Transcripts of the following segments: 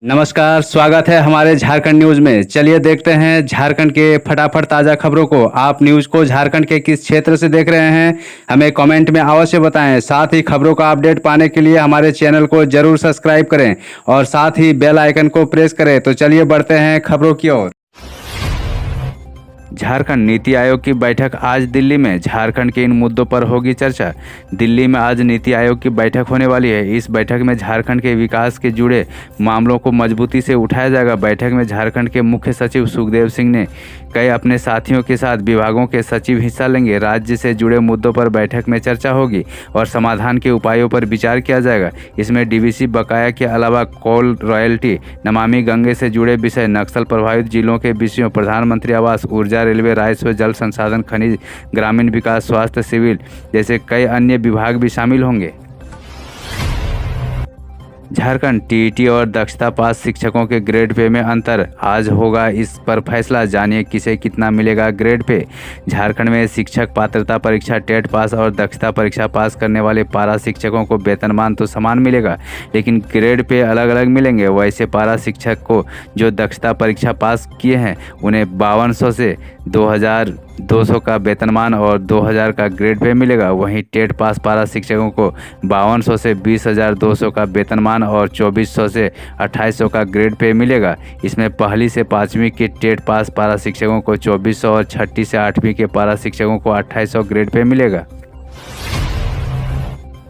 नमस्कार, स्वागत है हमारे झारखंड न्यूज में। चलिए देखते हैं झारखंड के फटाफट ताज़ा खबरों को। आप न्यूज को झारखंड के किस क्षेत्र से देख रहे हैं, हमें कमेंट में अवश्य बताएं। साथ ही खबरों का अपडेट पाने के लिए हमारे चैनल को जरूर सब्सक्राइब करें और साथ ही बेल आइकन को प्रेस करें। तो चलिए बढ़ते हैं खबरों की ओर। झारखंड नीति आयोग की बैठक आज दिल्ली में। झारखंड के इन मुद्दों पर होगी चर्चा। दिल्ली में आज नीति आयोग की बैठक होने वाली है। इस बैठक में झारखंड के विकास के जुड़े मामलों को मजबूती से उठाया जाएगा। बैठक में झारखंड के मुख्य सचिव सुखदेव सिंह ने कई अपने साथियों के साथ विभागों के सचिव हिस्सा लेंगे। राज्य से जुड़े मुद्दों पर बैठक में चर्चा होगी और समाधान के उपायों पर विचार किया जाएगा। इसमें डीवीसी बकाया के अलावा कोल रॉयल्टी, नमामि गंगे से जुड़े विषय, नक्सल प्रभावित जिलों के विषयों, प्रधानमंत्री आवास, ऊर्जा, रेलवे, राजस्व, जल संसाधन, खनिज, ग्रामीण विकास, स्वास्थ्य, सिविल जैसे कई अन्य विभाग भी शामिल होंगे। झारखंड टीईटी और दक्षता पास शिक्षकों के ग्रेड पे में अंतर, आज होगा इस पर फैसला। जानिए किसे कितना मिलेगा ग्रेड पे। झारखंड में शिक्षक पात्रता परीक्षा टेट पास और दक्षता परीक्षा पास करने वाले पारा शिक्षकों को वेतनमान तो समान मिलेगा, लेकिन ग्रेड पे अलग अलग मिलेंगे। वैसे पारा शिक्षक को जो दक्षता परीक्षा पास किए हैं उन्हें 5200 से 2200 का वेतनमान और 2000 का ग्रेड पे मिलेगा। वहीं टेट पास पारा शिक्षकों को 5200 से 20200 का वेतनमान और 2400 से 2800 का ग्रेड पे मिलेगा। इसमें पहली से पाँचवीं के टेट पास पारा शिक्षकों को 2400 और छठी से आठवीं के पारा शिक्षकों को 2800 ग्रेड पे मिलेगा।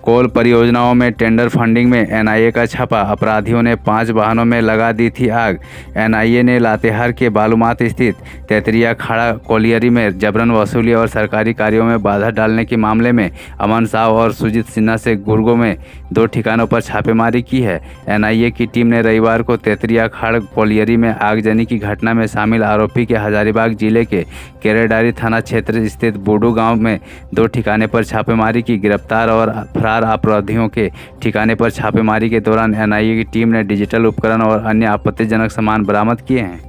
कोल परियोजनाओं में टेंडर फंडिंग में एनआईए का छापा, अपराधियों ने 5 वाहनों में लगा दी थी आग। एनआईए ने लातेहार के बालूमाथ स्थित तेतरिया खाड़ा कोलियरी में जबरन वसूली और सरकारी कार्यों में बाधा डालने के मामले में अमन साव और सुजीत सिन्हा से गुर्गों में 2 ठिकानों पर छापेमारी की है। एनआईए की टीम ने रविवार को तेतरिया खाड़ कोलियरी में आगजनी की घटना में शामिल आरोपी के हजारीबाग जिले के केरेडारी थाना क्षेत्र स्थित बूडू गाँव में 2 ठिकाने पर छापेमारी की। गिरफ्तार और अपराधियों के ठिकाने पर छापेमारी के दौरान एनआईए की टीम ने डिजिटल उपकरण और अन्य आपत्तिजनक सामान बरामद किए हैं।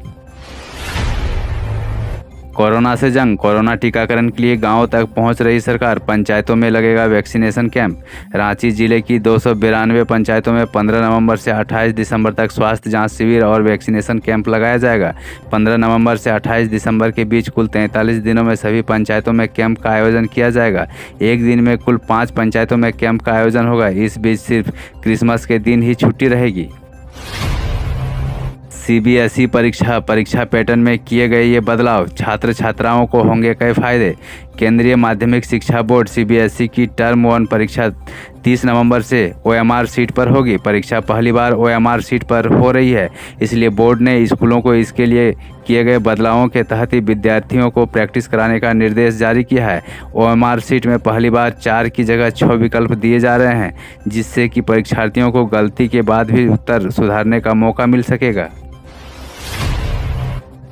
कोरोना से जंग, कोरोना टीकाकरण के लिए गांवों तक पहुंच रही सरकार। पंचायतों में लगेगा वैक्सीनेशन कैंप। रांची जिले की 292 पंचायतों में 15 नवंबर से 28 दिसंबर तक स्वास्थ्य जांच शिविर और वैक्सीनेशन कैंप लगाया जाएगा। 15 नवंबर से 28 दिसंबर के बीच कुल 43 दिनों में सभी पंचायतों में कैंप का आयोजन किया जाएगा। एक दिन में कुल 5 पंचायतों में कैंप का आयोजन होगा। इस बीच सिर्फ क्रिसमस के दिन ही छुट्टी रहेगी। सीबीएसई परीक्षा पैटर्न में किए गए ये बदलाव, छात्र छात्राओं को होंगे कई फायदे। केंद्रीय माध्यमिक शिक्षा बोर्ड सीबीएसई की टर्म 1 परीक्षा 30 नवंबर से ओएमआर सीट पर होगी। परीक्षा पहली बार ओएमआर सीट पर हो रही है, इसलिए बोर्ड ने स्कूलों को इसके लिए किए गए बदलावों के तहत ही विद्यार्थियों को प्रैक्टिस कराने का निर्देश जारी किया है। ओएमआर सीट में पहली बार 4 की जगह 6 विकल्प दिए जा रहे हैं, जिससे कि परीक्षार्थियों को गलती के बाद भी उत्तर सुधारने का मौका मिल सकेगा।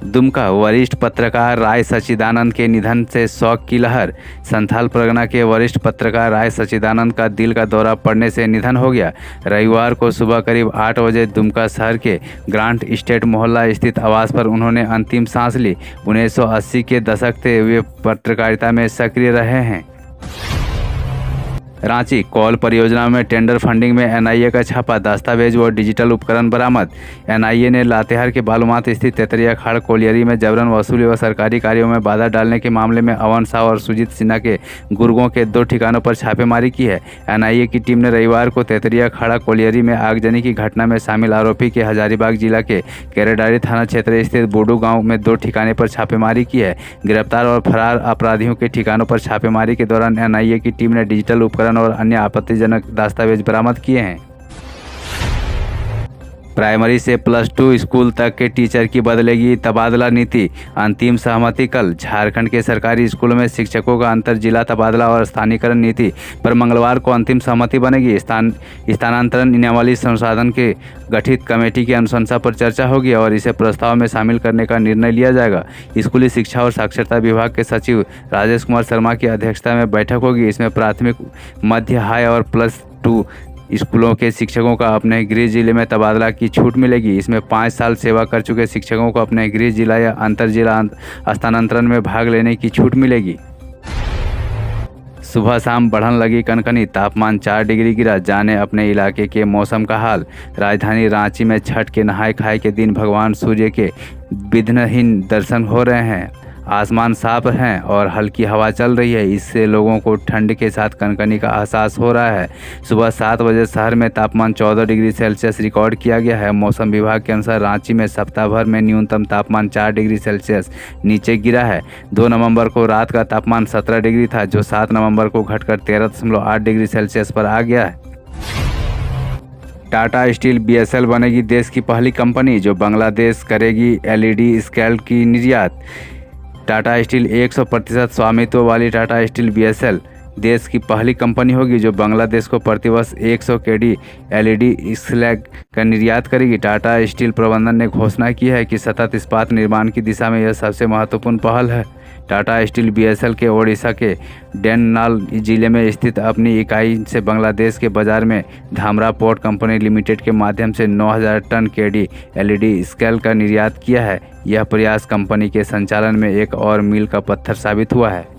दुमका, वरिष्ठ पत्रकार राय सच्चिदानंद के निधन से शोक की लहर। संथाल परगना के वरिष्ठ पत्रकार राय सच्चिदानंद का दिल का दौरा पड़ने से निधन हो गया। रविवार को सुबह करीब 8 बजे दुमका शहर के ग्रांट स्टेट मोहल्ला स्थित आवास पर उन्होंने अंतिम सांस ली। 1980 के दशक से वे पत्रकारिता में सक्रिय रहे हैं। रांची, कोल परियोजना में टेंडर फंडिंग में एनआईए का छापा, दस्तावेज व डिजिटल उपकरण बरामद। एनआईए ने लातेहार के बालूमाथ स्थित तेतरिया खाड़ कोलियरी में जबरन वसूली व सरकारी कार्यों में बाधा डालने के मामले में अमन साव और सुजीत सिन्हा के गुर्गों के 2 ठिकानों पर छापेमारी की है। एनआईए की टीम ने रविवार को तेतरिया खाड़ा कोलियरी में आगजनी की घटना में शामिल आरोपी के हजारीबाग जिला के केरेडारी थाना क्षेत्र स्थित बूडू गाँव में 2 ठिकाने पर छापेमारी की है। गिरफ्तार और फरार अपराधियों के ठिकानों पर छापेमारी के दौरान एनआईए की टीम ने डिजिटल उपकरण और अन्य आपत्तिजनक दस्तावेज बरामद किए हैं। प्राइमरी से +2 स्कूल तक के टीचर की बदलेगी तबादला नीति, अंतिम सहमति कल। झारखंड के सरकारी स्कूलों में शिक्षकों का अंतर जिला तबादला और स्थानीयकरण नीति पर मंगलवार को अंतिम सहमति बनेगी। स्थानांतरण नियमावली संशोधन के गठित कमेटी की अनुशंसा पर चर्चा होगी और इसे प्रस्ताव में शामिल करने का निर्णय लिया जाएगा। स्कूली शिक्षा और साक्षरता विभाग के सचिव राजेश कुमार शर्मा की अध्यक्षता में बैठक होगी। इसमें प्राथमिक, मध्य, हाई और +2 स्कूलों के शिक्षकों का अपने गृह जिले में तबादला की छूट मिलेगी। इसमें 5 साल सेवा कर चुके शिक्षकों को अपने गृह जिला या अंतर जिला स्थानांतरण में भाग लेने की छूट मिलेगी। सुबह शाम बढ़ने लगी कनकनी, तापमान 4 डिग्री गिरा। जाने अपने इलाके के मौसम का हाल। राजधानी रांची में छठ के नहाय खाए के दिन भगवान सूर्य के विघ्नहीन दर्शन हो रहे हैं। आसमान साफ है और हल्की हवा चल रही है। इससे लोगों को ठंड के साथ कनकनी का एहसास हो रहा है। सुबह 7 बजे शहर में तापमान 14 डिग्री सेल्सियस रिकॉर्ड किया गया है। मौसम विभाग के अनुसार रांची में सप्ताह भर में न्यूनतम तापमान 4 डिग्री सेल्सियस नीचे गिरा है। 2 नवंबर को रात का तापमान 17 डिग्री था, जो 7 नवंबर को घटकर 13.8 डिग्री सेल्सियस पर आ गया है। टाटा स्टील बीएसएल बनेगी देश की पहली कंपनी जो बांग्लादेश करेगी एलईडी स्केल की निर्यात। टाटा स्टील 100% स्वामित्व वाली टाटा स्टील बीएसएल देश की पहली कंपनी होगी जो बांग्लादेश को प्रतिवर्ष 100 केडी एलईडी स्लैग का निर्यात करेगी। टाटा स्टील प्रबंधन ने घोषणा की है कि सतत इस्पात निर्माण की दिशा में यह सबसे महत्वपूर्ण पहल है। टाटा स्टील बीएसएल के ओडिशा के डेननाल जिले में स्थित अपनी इकाई से बांग्लादेश के बाजार में धामरा पोर्ट कंपनी लिमिटेड के माध्यम से 9000 टन केडी एलईडी स्केल का निर्यात किया है। यह प्रयास कंपनी के संचालन में एक और मील का पत्थर साबित हुआ है।